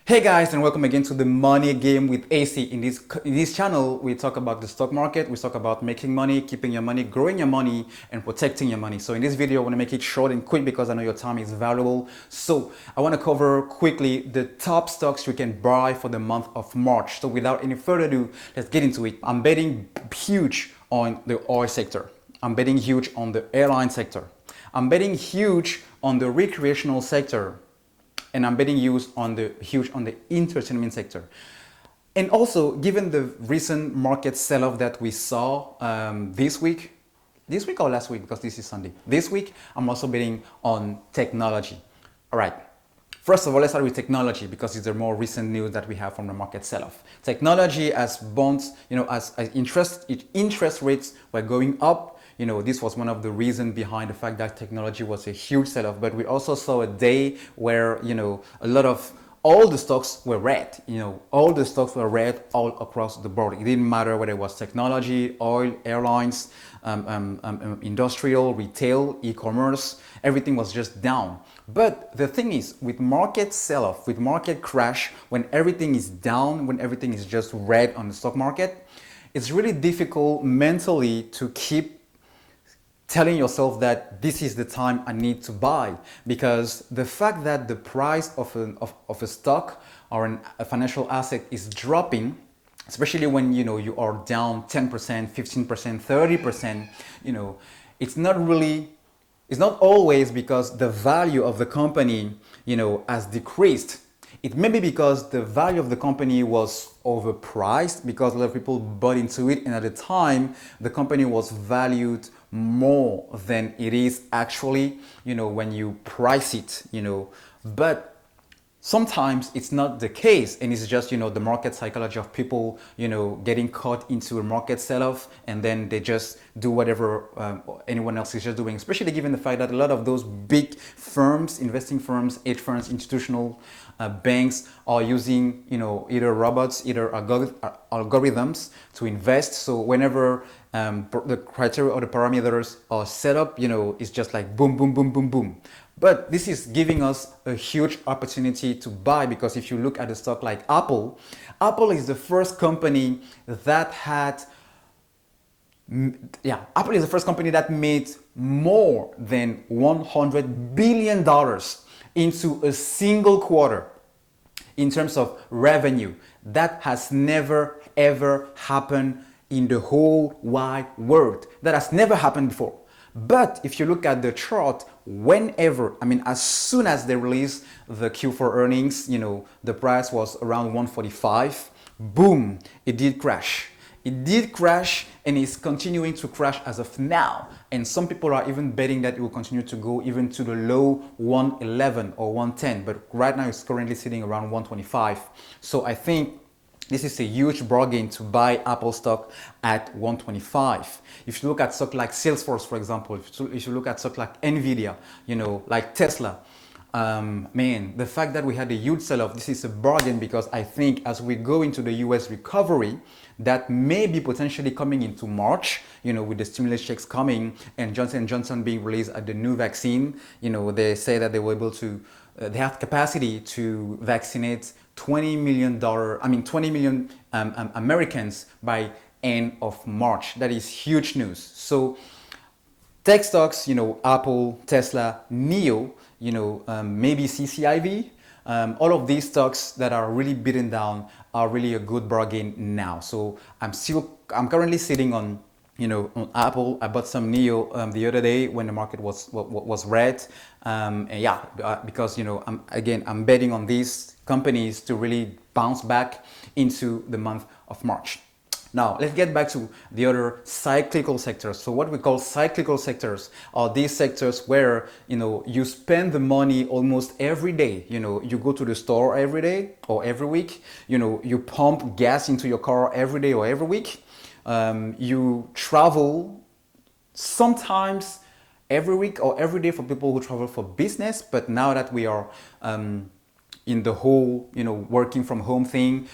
Hey guys, and welcome again to the Money Game with AC. In this channel, we talk about the stock market, we talk about making money, keeping your money, growing your money, and protecting your money. So in this video, I want to make it short and quick because I know your time is valuable. So I want to cover quickly the top stocks you can buy for the month of March. So without any further ado, let's get into it. I'm betting huge on the oil sector. I'm betting huge on the airline sector. I'm betting huge on the recreational sector. And I'm betting huge on the entertainment sector. And also, given the recent market sell-off that we saw this week or last week, because this is Sunday. This week, I'm also betting on technology. All right. First of all, let's start with technology because it's the more recent news that we have from the market sell-off. Technology as bonds, as interest rates were going up. This was one of the reasons behind the fact that technology was a huge sell-off. But we also saw a day where, a lot of all the stocks were red. All the stocks were red all across the board. It didn't matter whether it was technology, oil, airlines, industrial, retail, e-commerce. Everything was just down. But the thing is, with market sell-off, with market crash, when everything is down, when everything is just red on the stock market, it's really difficult mentally to keep telling yourself that this is the time I need to buy, because the fact that the price of a stock or a financial asset is dropping, especially when you are down 10%, 15%, 30%, it's not always because the value of the company has decreased. It may be because the value of the company was overpriced because a lot of people bought into it, and at the time the company was valued more than it is actually, when you price it, but sometimes it's not the case, and it's just, the market psychology of people, getting caught into a market sell-off, and then they just do whatever anyone else is just doing, especially given the fact that a lot of those big firms, investing firms, hedge funds, institutional banks are using, either robots, either algorithms to invest. So whenever the criteria or the parameters are set up, it's just like boom, boom, boom, boom, boom. But this is giving us a huge opportunity to buy, because if you look at a stock like Apple, Apple is the first company that Apple is the first company that made more than $100 billion into a single quarter in terms of revenue. That has never ever happened in the whole wide world. That has never happened before. But if you look at the chart, as soon as they released the Q4 earnings, the price was around 145. Boom, it did crash. It did crash, and it's continuing to crash as of now. And some people are even betting that it will continue to go even to the low 111 or 110. But right now it's currently sitting around 125. So I think this is a huge bargain to buy Apple stock at 125. If you look at stock like Salesforce, for example, if you look at stock like Nvidia, like Tesla, the fact that we had a huge sell-off, this is a bargain, because I think as we go into the US recovery, that may be potentially coming into March, with the stimulus checks coming and Johnson & Johnson being released at the new vaccine. They say that they were able to, they have capacity to vaccinate 20 million Americans by end of March. That is huge news. So tech stocks, Apple, Tesla, NIO, maybe CCIV, all of these stocks that are really beaten down are really a good bargain now. So I'm currently sitting on Apple. I bought some NIO the other day when the market was red, because I'm betting on these companies to really bounce back into the month of March. Now, let's get back to the other cyclical sectors. So what we call cyclical sectors are these sectors where, you spend the money almost every day. You go to the store every day or every week. You pump gas into your car every day or every week. You travel sometimes every week or every day for people who travel for business. But now that we are in the whole, working from home thing,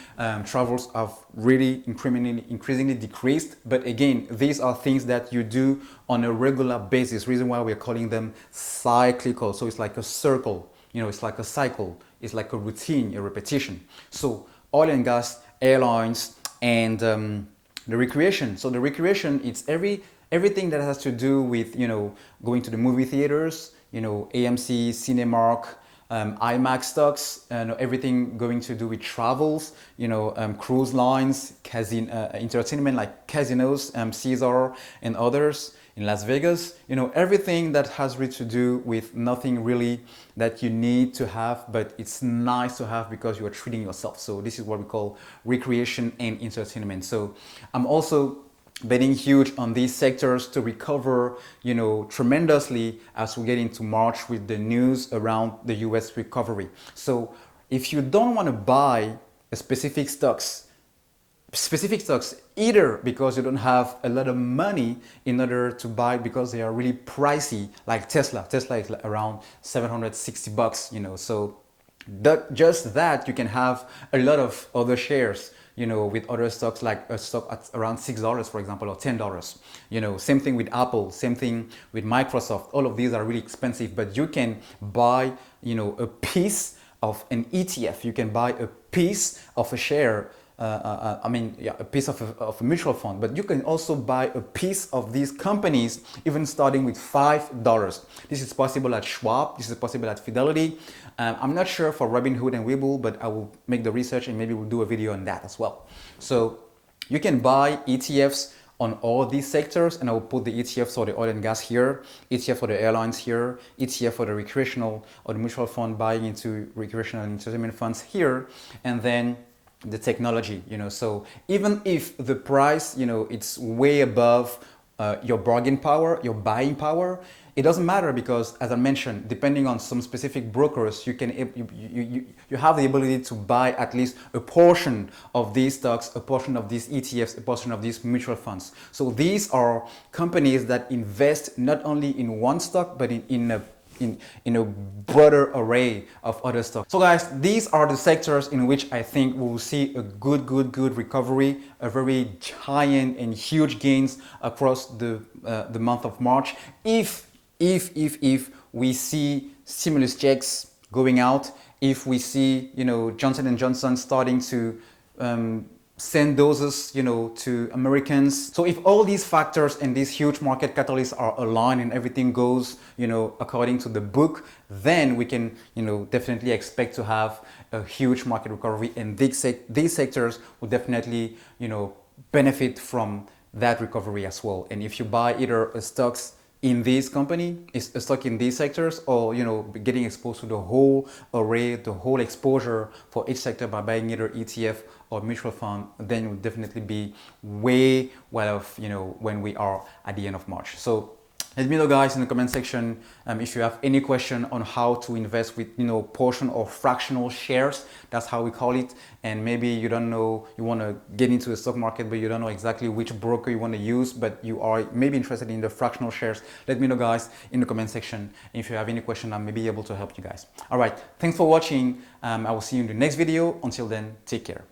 travels have really increasingly decreased. But again, these are things that you do on a regular basis. Reason why we're calling them cyclical. So it's like a circle, it's like a cycle. is like a routine, a repetition. So oil and gas, airlines, and the recreation. So the recreation, it's everything that has to do with, you know, going to the movie theaters, you know, AMC, Cinemark, IMAX stocks, everything going to do with travels, you know, cruise lines, entertainment like casinos, Caesar and others in Las Vegas, you know, everything that has really to do with nothing really that you need to have, but it's nice to have because you are treating yourself. So this is what we call recreation and entertainment. So I'm also betting huge on these sectors to recover, you know, tremendously as we get into March with the news around the US recovery. So if you don't want to buy a specific stocks either because you don't have a lot of money in order to buy because they are really pricey, like Tesla is like around 760 bucks, you know. So just that you can have a lot of other shares, you know, with other stocks, like a stock at around $6, for example, or $10. You know, same thing with Apple, same thing with Microsoft. All of these are really expensive, but you can buy, you know, a piece of an ETF. You can buy a piece of a share. A piece of a mutual fund, but you can also buy a piece of these companies, even starting with $5. This is possible at Schwab. This is possible at Fidelity. I'm not sure for Robinhood and Webull, but I will make the research and maybe we'll do a video on that as well. So you can buy ETFs on all these sectors, and I will put the ETFs for the oil and gas here, ETF for the airlines here, ETF for the recreational or the mutual fund buying into recreational and entertainment funds here, and then the technology, you know. So even if the price, you know, it's way above your bargain power, your buying power, it doesn't matter because, as I mentioned, depending on some specific brokers, you have the ability to buy at least a portion of these stocks, a portion of these ETFs, a portion of these mutual funds. So these are companies that invest not only in one stock, but in a broader array of other stocks. So guys, these are the sectors in which I think we will see a good recovery, a very giant and huge gains across the month of March. If we see stimulus checks going out, if we see, you know, Johnson & Johnson starting to send doses, you know, to Americans. So if all these factors and these huge market catalysts are aligned and everything goes, you know, according to the book, then we can, you know, definitely expect to have a huge market recovery, and these sectors will definitely, you know, benefit from that recovery as well. And if you buy either a stocks in this company, is a stock in these sectors, or, you know, getting exposed to the whole array, the whole exposure for each sector by buying either ETF or mutual fund, then you'll definitely be way well off, you know, when we are at the end of March. So let me know, guys, in the comment section if you have any question on how to invest with, you know, portion or fractional shares. That's how we call it. And maybe you don't know, you want to get into the stock market, but you don't know exactly which broker you want to use, but you are maybe interested in the fractional shares. Let me know, guys, in the comment section. And if you have any question, I may be able to help you guys. All right. Thanks for watching. I will see you in the next video. Until then, take care.